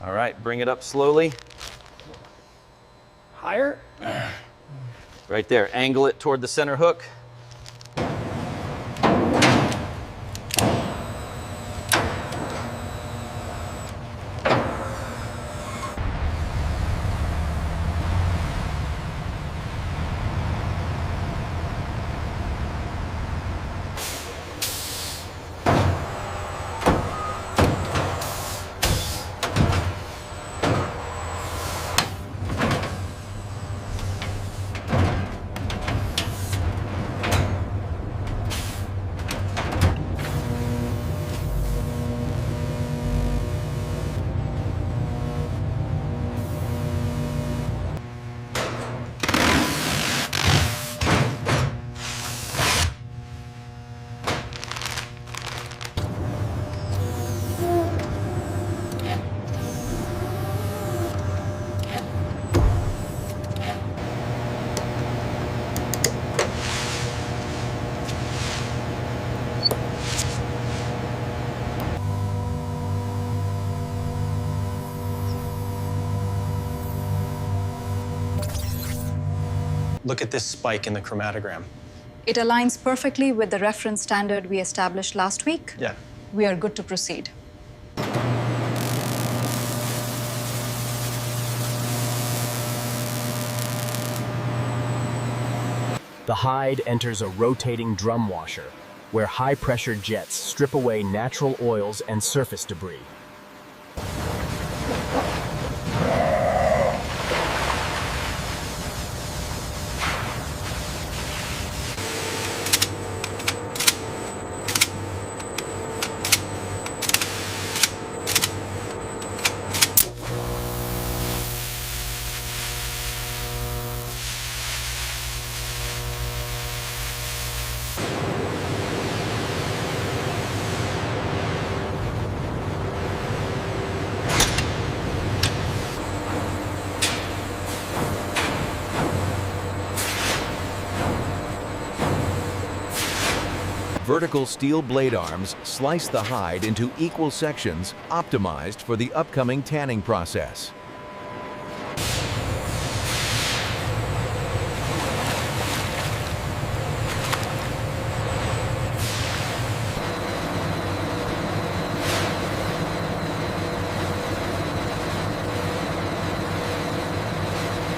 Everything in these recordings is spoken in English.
All right, bring it up slowly. Higher. Right there, angle it toward the center hook. Look at this spike in the chromatogram. It aligns perfectly with the reference standard we established last week. Yeah. We are good to proceed. The hide enters a rotating drum washer, where high-pressure jets strip away natural oils and surface debris. Vertical steel blade arms slice the hide into equal sections, optimized for the upcoming tanning process.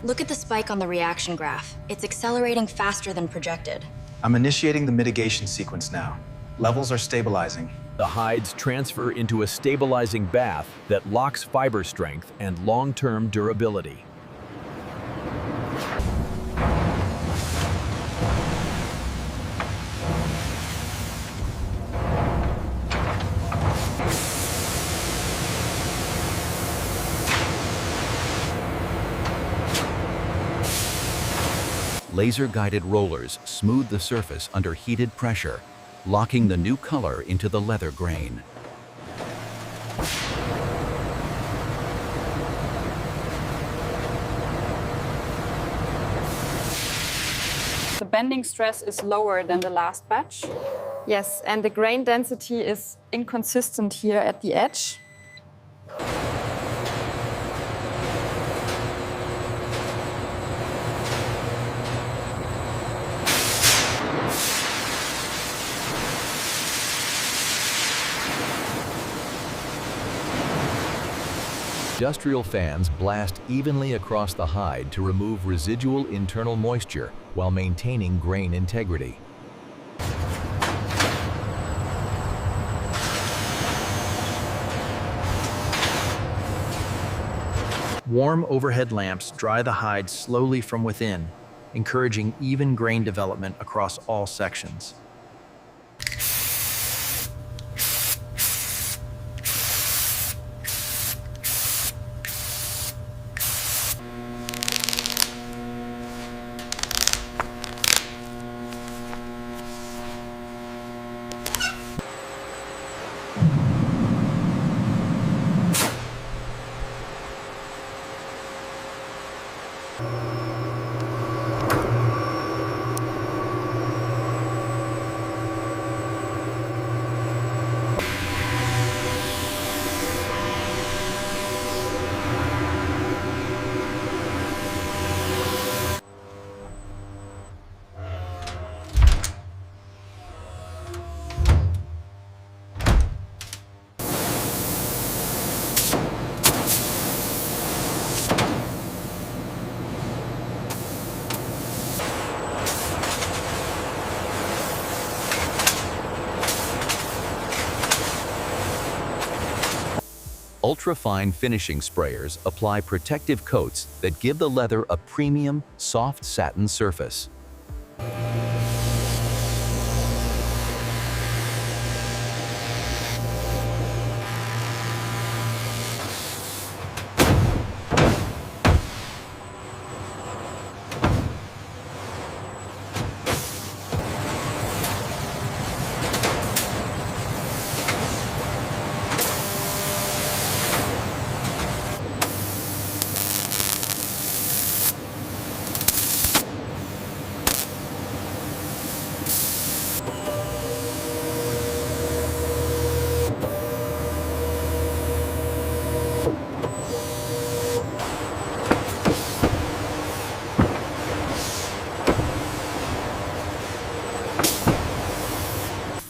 Look at the spike on the reaction graph. It's accelerating faster than projected. I'm initiating the mitigation sequence now. Levels are stabilizing. The hides transfer into a stabilizing bath that locks fiber strength and long-term durability. Laser-guided rollers smooth the surface under heated pressure, locking the new color into the leather grain. The bending stress is lower than the last batch. Yes, and the grain density is inconsistent here at the edge. Industrial fans blast evenly across the hide to remove residual internal moisture while maintaining grain integrity. Warm overhead lamps dry the hide slowly from within, encouraging even grain development across all sections. ultra-fine finishing sprayers apply protective coats that give the leather a premium, soft satin surface.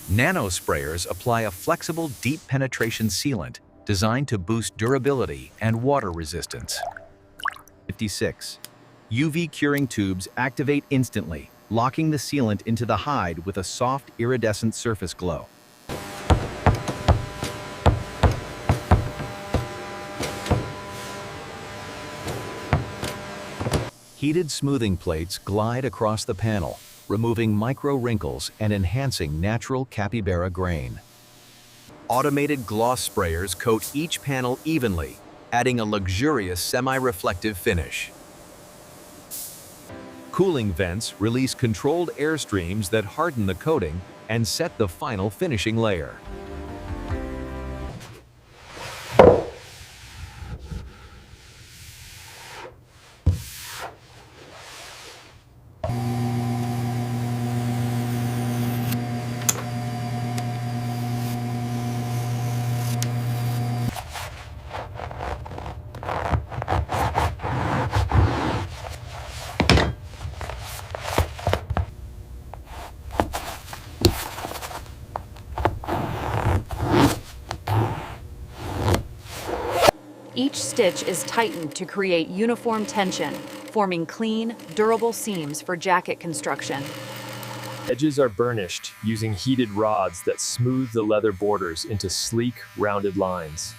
Nano sprayers apply a flexible, deep penetration sealant designed to boost durability and water resistance. 56. UV curing tubes activate instantly, locking the sealant into the hide with a soft, iridescent surface glow. Heated smoothing plates glide across the panel, removing micro wrinkles and enhancing natural capybara grain. Automated gloss sprayers coat each panel evenly, adding a luxurious semi-reflective finish. Cooling vents release controlled air streams that harden the coating and set the final finishing layer. Each stitch is tightened to create uniform tension, forming clean, durable seams for jacket construction. Edges are burnished using heated rods that smooth the leather borders into sleek, rounded lines.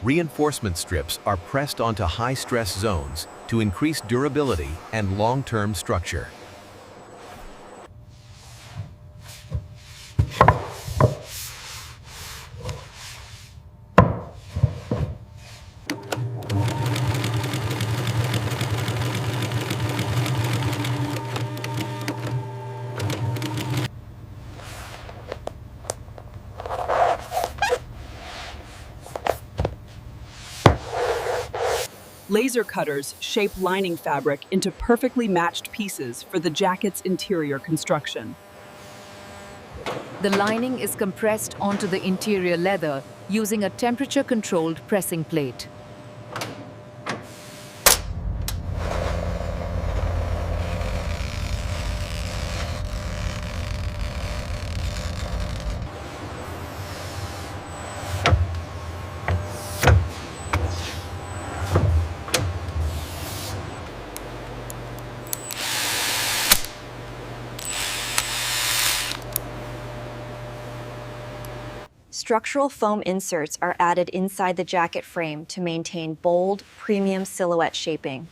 Reinforcement strips are pressed onto high-stress zones to increase durability and long-term structure. Laser cutters shape lining fabric into perfectly matched pieces for the jacket's interior construction. The lining is compressed onto the interior leather using a temperature-controlled pressing plate. Structural foam inserts are added inside the jacket frame to maintain bold, premium silhouette shaping.